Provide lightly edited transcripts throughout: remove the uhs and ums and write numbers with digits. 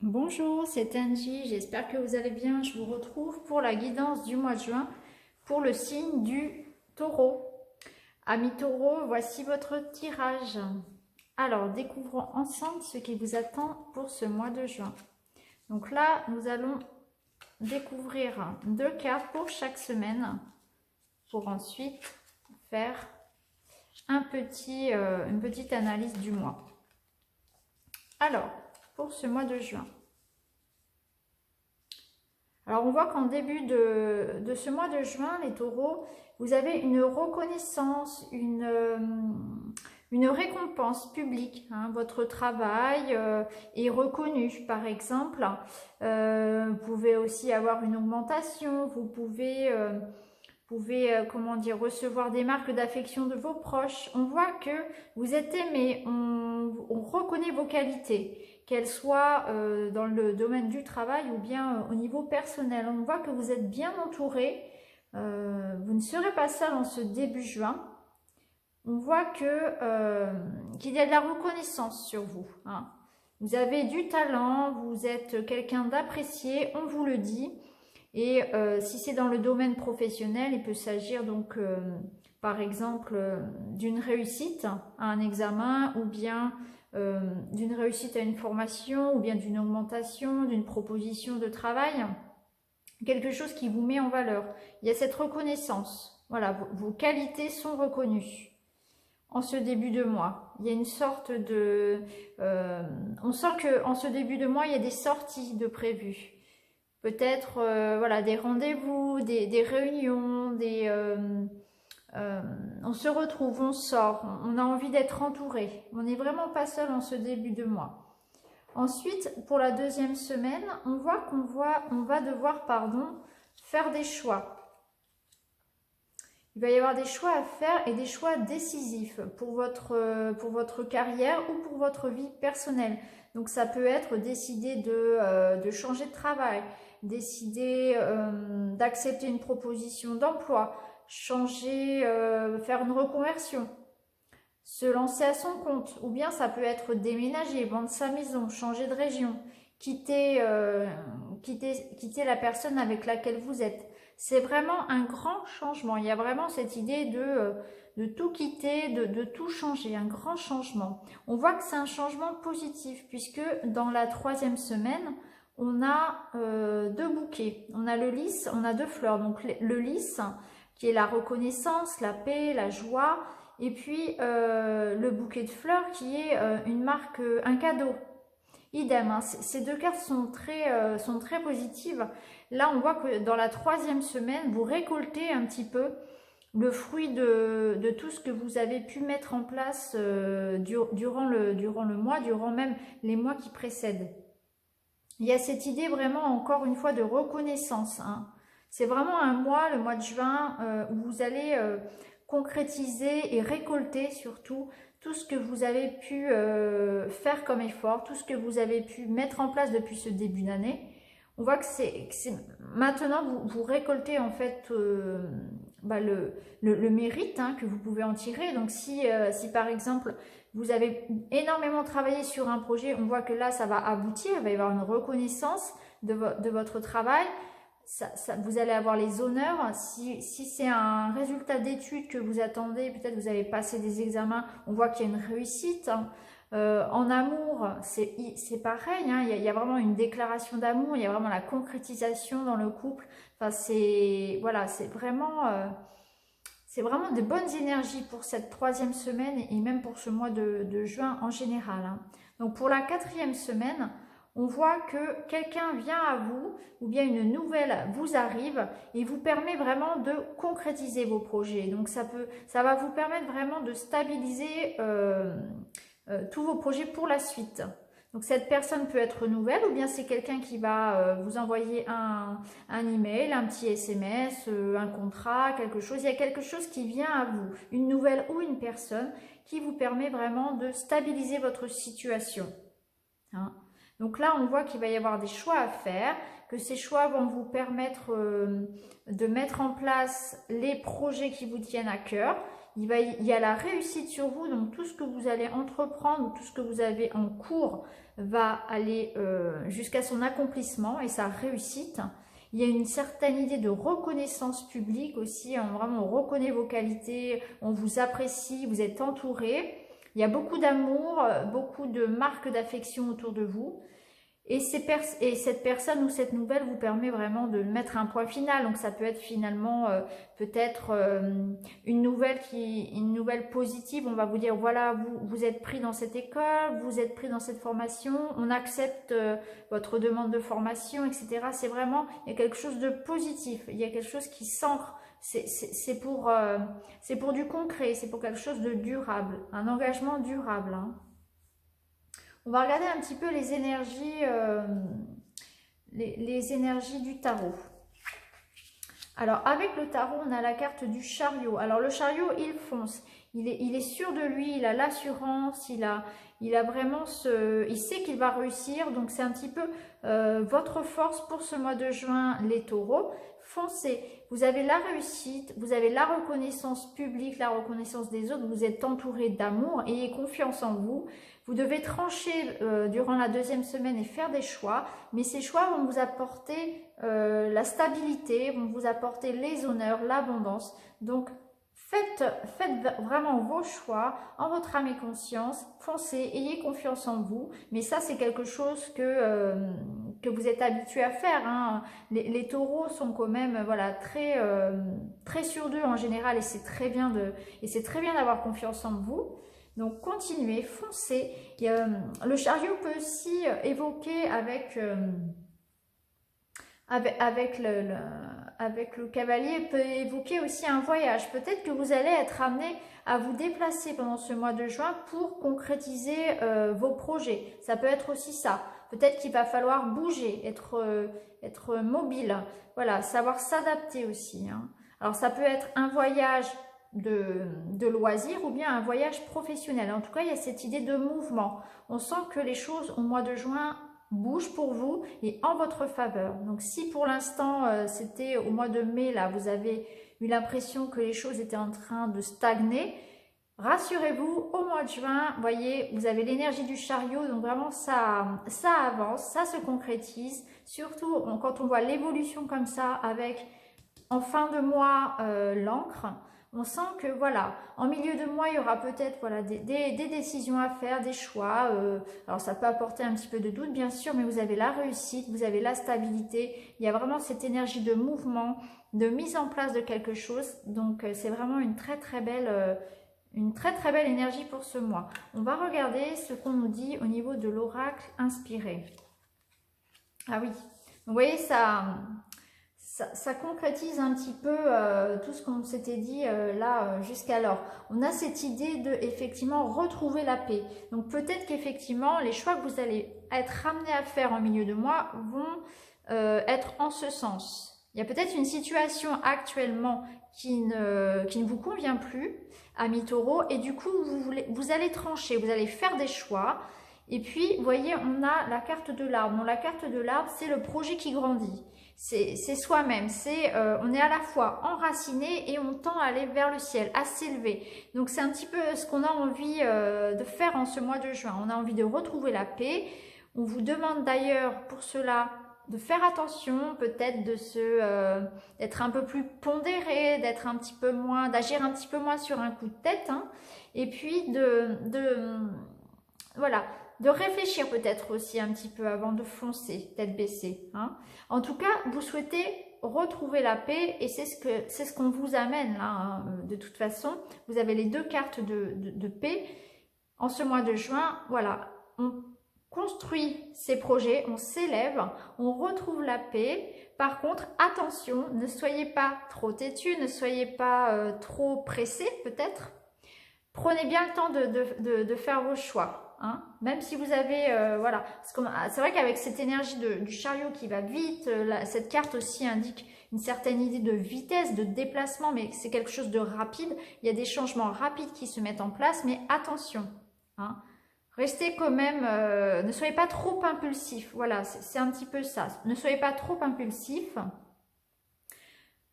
Bonjour, c'est Angie, j'espère que vous allez bien. Je vous retrouve pour la guidance du mois de juin pour le signe du taureau. Amis taureaux, voici votre tirage. Alors, découvrons ensemble ce qui vous attend pour ce mois de juin. Donc là, nous allons découvrir 2 cartes pour chaque semaine pour ensuite faire une petite analyse du mois. Alors, pour ce mois de juin. Alors, on voit qu'en début de ce mois de juin, les taureaux, vous avez une reconnaissance, une récompense publique. Votre travail est reconnu, par exemple. Vous pouvez aussi avoir une augmentation. Vous pouvez comment dire, recevoir des marques d'affection de vos proches. On voit que vous êtes aimé, on reconnaît vos qualités, qu'elles soient dans le domaine du travail ou bien au niveau personnel. On voit que vous êtes bien entouré, vous ne serez pas seul en ce début juin. On voit qu'il y a de la reconnaissance sur vous. Vous avez du talent, vous êtes quelqu'un d'apprécié, on vous le dit. Et si c'est dans le domaine professionnel, il peut s'agir donc par exemple d'une réussite à un examen ou bien d'une réussite à une formation ou bien d'une augmentation, d'une proposition de travail. Quelque chose qui vous met en valeur. Il y a cette reconnaissance. Voilà, vos qualités sont reconnues en ce début de mois. Il y a une sorte de... on sent qu'en ce début de mois, il y a des sorties de prévues. Peut-être voilà, des rendez-vous, des réunions, on se retrouve, on sort, on a envie d'être entouré. On n'est vraiment pas seul en ce début de mois. Ensuite, pour la deuxième semaine, on voit on va devoir faire des choix. Il va y avoir des choix à faire et des choix décisifs pour votre carrière ou pour votre vie personnelle. Donc ça peut être décider de changer de travail, décider d'accepter une proposition d'emploi, faire une reconversion, se lancer à son compte, ou bien ça peut être déménager, vendre sa maison, changer de région, quitter la personne avec laquelle vous êtes. C'est vraiment un grand changement. Il y a vraiment cette idée de tout quitter, de tout changer, un grand changement. On voit que c'est un changement positif puisque dans la troisième semaine, on a 2 bouquets. On a le lys, on a 2 fleurs. Donc le lys qui est la reconnaissance, la paix, la joie. Et puis le bouquet de fleurs qui est une marque, un cadeau. Idem, ces 2 cartes sont très positives. Là, on voit que dans la troisième semaine, vous récoltez un petit peu le fruit de tout ce que vous avez pu mettre en place durant le mois, durant même les mois qui précèdent. Il y a cette idée vraiment, encore une fois, de reconnaissance. C'est vraiment un mois, le mois de juin, où vous allez concrétiser et récolter surtout tout ce que vous avez pu faire comme effort, tout ce que vous avez pu mettre en place depuis ce début d'année. On voit que maintenant vous récoltez en fait le mérite que vous pouvez en tirer. Donc si par exemple vous avez énormément travaillé sur un projet, on voit que là ça va aboutir, il va y avoir une reconnaissance de votre travail. Vous allez avoir les honneurs. Si c'est un résultat d'études que vous attendez, peut-être vous avez passé des examens, on voit qu'il y a une réussite. En amour, c'est pareil, il y a vraiment une déclaration d'amour, il y a vraiment la concrétisation dans le couple. Enfin, c'est vraiment de bonnes énergies pour cette troisième semaine et même pour ce mois de juin en général. Donc pour la quatrième semaine, on voit que quelqu'un vient à vous ou bien une nouvelle vous arrive et vous permet vraiment de concrétiser vos projets. Donc ça va vous permettre vraiment de stabiliser tous vos projets pour la suite. Donc cette personne peut être nouvelle ou bien c'est quelqu'un qui va vous envoyer un email, un petit SMS, un contrat, quelque chose. Il y a quelque chose qui vient à vous, une nouvelle ou une personne qui vous permet vraiment de stabiliser votre situation. Donc là, on voit qu'il va y avoir des choix à faire, que ces choix vont vous permettre de mettre en place les projets qui vous tiennent à cœur. il y a la réussite sur vous, donc tout ce que vous allez entreprendre, tout ce que vous avez en cours va aller jusqu'à son accomplissement et sa réussite. Il y a une certaine idée de reconnaissance publique aussi, hein, vraiment on reconnaît vos qualités, on vous apprécie, vous êtes entouré. Il y a beaucoup d'amour, beaucoup de marques d'affection autour de vous. Et cette personne ou cette nouvelle vous permet vraiment de mettre un point final. Donc ça peut être finalement peut-être une nouvelle positive. On va vous dire voilà, vous êtes pris dans cette école, vous êtes pris dans cette formation, on accepte votre demande de formation, etc. C'est vraiment, il y a quelque chose de positif, il y a quelque chose qui s'ancre. C'est pour du concret, c'est pour quelque chose de durable, un engagement durable, hein. On va regarder un petit peu les énergies du tarot. Alors, avec le tarot, on a la carte du chariot. Alors, le chariot, il fonce. Il est sûr de lui, il a l'assurance, il a vraiment il sait qu'il va réussir. Donc, c'est un petit peu votre force pour ce mois de juin, les taureaux. Foncez. Vous avez la réussite, vous avez la reconnaissance publique, la reconnaissance des autres. Vous êtes entouré d'amour. Ayez confiance en vous. Vous devez trancher durant la deuxième semaine et faire des choix, mais ces choix vont vous apporter la stabilité, vont vous apporter les honneurs, l'abondance. Donc, faites vraiment vos choix en votre âme et conscience, foncez, ayez confiance en vous, mais ça c'est quelque chose que vous êtes habitué à faire, hein. Les taureaux sont quand même voilà, très sûrs d'eux en général et c'est très bien d'avoir confiance en vous. Donc, continuez, foncez. Le chariot peut aussi évoquer avec le cavalier, peut évoquer aussi un voyage. Peut-être que vous allez être amené à vous déplacer pendant ce mois de juin pour concrétiser vos projets. Ça peut être aussi ça. Peut-être qu'il va falloir bouger, être mobile. Voilà, savoir s'adapter aussi, hein. Alors, ça peut être un voyage de loisirs ou bien un voyage professionnel. En tout cas, il y a cette idée de mouvement. On sent que les choses au mois de juin bougent pour vous et en votre faveur. Donc si pour l'instant c'était au mois de mai, là vous avez eu l'impression que les choses étaient en train de stagner, rassurez-vous, au mois de juin, voyez, vous avez l'énergie du chariot, donc vraiment ça avance, ça se concrétise, surtout quand on voit l'évolution comme ça avec en fin de mois l'encre. On sent que voilà, en milieu de mois, il y aura peut-être voilà, des décisions à faire, des choix. Alors ça peut apporter un petit peu de doute bien sûr, mais vous avez la réussite, vous avez la stabilité. Il y a vraiment cette énergie de mouvement, de mise en place de quelque chose. Donc c'est vraiment une très très belle énergie pour ce mois. On va regarder ce qu'on nous dit au niveau de l'oracle inspiré. Ah oui, vous voyez ça concrétise un petit peu tout ce qu'on s'était dit là jusqu'alors. On a cette idée de effectivement retrouver la paix. Donc peut-être qu'effectivement les choix que vous allez être amenés à faire en milieu de mois vont être en ce sens. Il y a peut-être une situation actuellement qui ne vous convient plus, amis taureaux, et du coup vous allez trancher, vous allez faire des choix. Et puis, vous voyez, on a la carte de l'arbre. Donc, la carte de l'arbre, c'est le projet qui grandit. C'est soi-même. On est à la fois enraciné et on tend à aller vers le ciel, à s'élever. Donc, c'est un petit peu ce qu'on a envie de faire en ce mois de juin. On a envie de retrouver la paix. On vous demande d'ailleurs pour cela de faire attention, peut-être d'être un peu plus pondéré, d'agir un petit peu moins sur un coup de tête, hein. Et puis voilà, de réfléchir peut-être aussi un petit peu avant de foncer, tête baissée, hein. En tout cas, vous souhaitez retrouver la paix et c'est ce qu'on vous amène là, hein. De toute façon, vous avez les deux cartes de paix en ce mois de juin. Voilà, on construit ses projets, on s'élève, on retrouve la paix. Par contre, attention, ne soyez pas trop têtu, ne soyez pas trop pressé peut-être. Prenez bien le temps de faire vos choix, hein. Même si vous avez, voilà, c'est vrai qu'avec cette énergie du chariot qui va vite, cette carte aussi indique une certaine idée de vitesse, de déplacement, mais c'est quelque chose de rapide. Il y a des changements rapides qui se mettent en place, mais attention, hein. Restez quand même, ne soyez pas trop impulsif, voilà, c'est un petit peu ça. Ne soyez pas trop impulsif.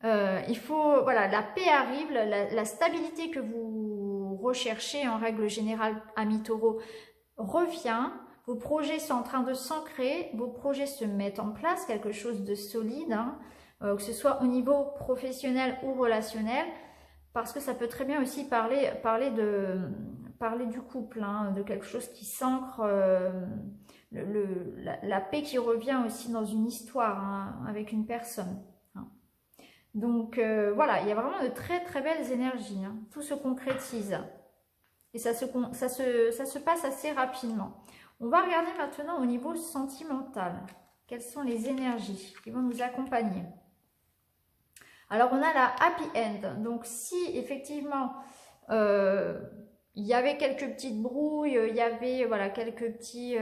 Il faut, voilà, la paix arrive, la stabilité que vous recherchez en règle générale, amis taureaux, revient. Vos projets sont en train de s'ancrer, vos projets se mettent en place, quelque chose de solide, hein, que ce soit au niveau professionnel ou relationnel, parce que ça peut très bien aussi parler du couple, hein, de quelque chose qui s'ancre, la paix qui revient aussi dans une histoire, hein, avec une personne. Donc voilà, il y a vraiment de très très belles énergies, hein. Tout se concrétise et ça se passe assez rapidement. On va regarder maintenant au niveau sentimental. Quelles sont les énergies qui vont nous accompagner? Alors on a la happy end. Donc si effectivement il y avait quelques petites brouilles, il y avait voilà, quelques petits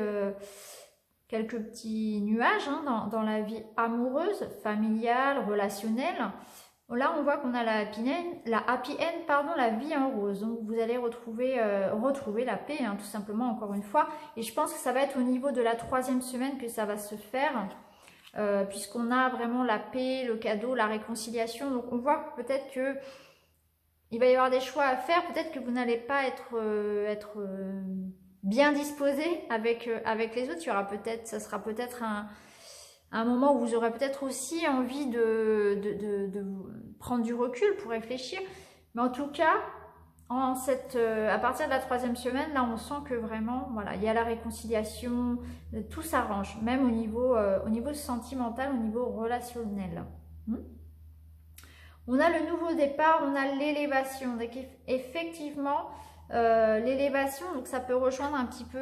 nuages, hein, dans la vie amoureuse, familiale, relationnelle. Là, on voit qu'on a la happy end, pardon, la vie en rose. Donc, vous allez retrouver la paix, hein, tout simplement, encore une fois. Et je pense que ça va être au niveau de la 3e semaine que ça va se faire, puisqu'on a vraiment la paix, le cadeau, la réconciliation. Donc, on voit peut-être que il va y avoir des choix à faire. Peut-être que vous n'allez pas être bien disposé avec les autres. Ça sera peut-être un moment où vous aurez peut-être aussi envie de prendre du recul pour réfléchir. Mais en tout cas, à partir de la 3e semaine, là, on sent que vraiment, voilà, il y a la réconciliation, tout s'arrange, même au niveau sentimental, au niveau relationnel. On a le nouveau départ, on a l'élévation. Donc effectivement, l'élévation, donc ça peut rejoindre un petit peu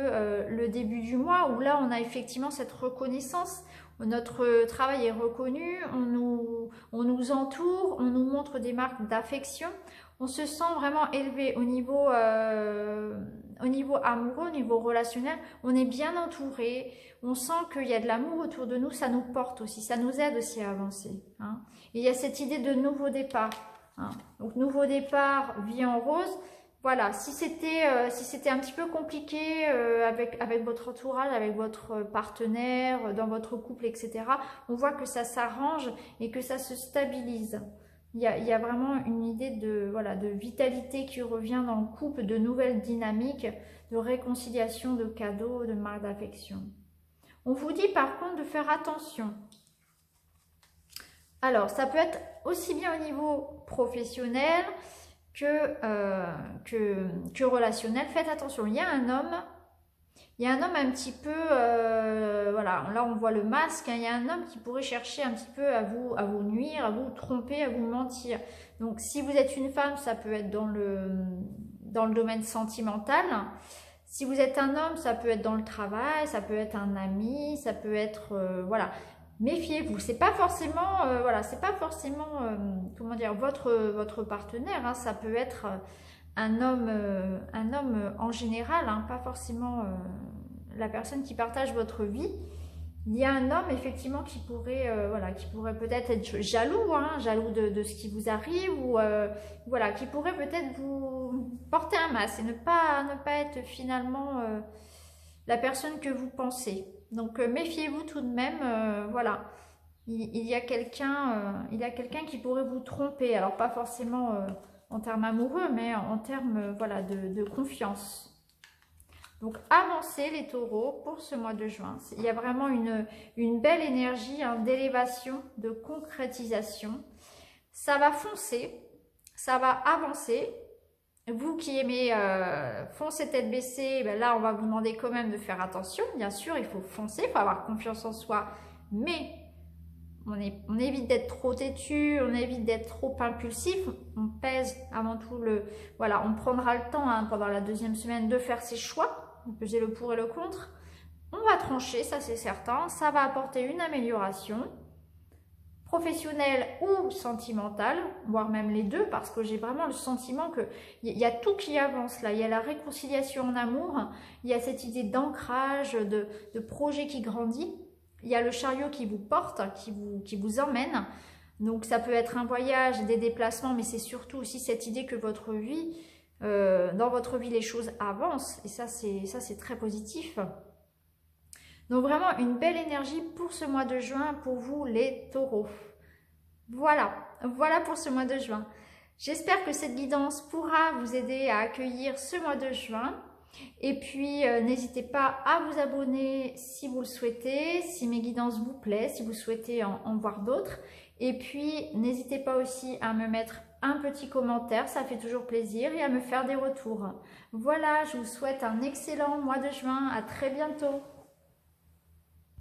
le début du mois, où là, on a effectivement cette reconnaissance. Notre travail est reconnu, on nous entoure, on nous montre des marques d'affection. On se sent vraiment élevé au niveau amoureux, au niveau relationnel. On est bien entouré, on sent qu'il y a de l'amour autour de nous, ça nous porte aussi, ça nous aide aussi à avancer, hein. Et il y a cette idée de nouveau départ, hein. Donc nouveau départ, vie en rose. Voilà, si c'était un petit peu compliqué avec votre entourage, avec votre partenaire, dans votre couple, etc., on voit que ça s'arrange et que ça se stabilise. Il y a vraiment une idée de vitalité qui revient dans le couple, de nouvelles dynamiques, de réconciliation, de cadeaux, de marques d'affection. On vous dit par contre de faire attention. Alors, ça peut être aussi bien au niveau professionnel que relationnel. Faites attention, il y a un homme un petit peu, voilà, là on voit le masque, hein, il y a un homme qui pourrait chercher un petit peu à vous nuire, à vous tromper, à vous mentir. Donc si vous êtes une femme, ça peut être dans le domaine sentimental. Si vous êtes un homme, ça peut être dans le travail, ça peut être un ami, ça peut être, voilà. Méfiez-vous, c'est pas forcément, comment dire, votre partenaire, hein, ça peut être un homme en général, hein, pas forcément la personne qui partage votre vie. Il y a un homme effectivement qui pourrait peut-être être jaloux, hein, jaloux de ce qui vous arrive, ou voilà, qui pourrait peut-être vous porter un masque et ne pas être finalement la personne que vous pensez. Donc méfiez-vous tout de même, voilà. Il y a quelqu'un qui pourrait vous tromper, alors pas forcément en termes amoureux, mais en termes voilà, de confiance. Donc avancez les taureaux pour ce mois de juin. Il y a vraiment une belle énergie, hein, d'élévation, de concrétisation. Ça va foncer, ça va avancer. Vous qui aimez foncer tête baissée, ben là on va vous demander quand même de faire attention. Bien sûr, il faut foncer, il faut avoir confiance en soi, mais on évite d'être trop têtu, on évite d'être trop impulsif. On pèse avant tout voilà, on prendra le temps, hein, pendant la 2e semaine de faire ses choix, de peser le pour et le contre. On va trancher, ça c'est certain. Ça va apporter une amélioration professionnelle ou sentimentale, voire même les deux, parce que j'ai vraiment le sentiment qu'il y a tout qui avance là. Il y a la réconciliation en amour, il y a cette idée d'ancrage, de projet qui grandit. Il y a le chariot qui vous porte, qui vous emmène. Donc ça peut être un voyage, des déplacements, mais c'est surtout aussi cette idée que votre vie, dans votre vie, les choses avancent. Et ça, c'est très positif. Donc vraiment une belle énergie pour ce mois de juin, pour vous les taureaux. Voilà pour ce mois de juin. J'espère que cette guidance pourra vous aider à accueillir ce mois de juin. Et puis, n'hésitez pas à vous abonner si vous le souhaitez, si mes guidances vous plaisent, si vous souhaitez en voir d'autres. Et puis, n'hésitez pas aussi à me mettre un petit commentaire, ça fait toujours plaisir, et à me faire des retours. Voilà, je vous souhaite un excellent mois de juin. À très bientôt.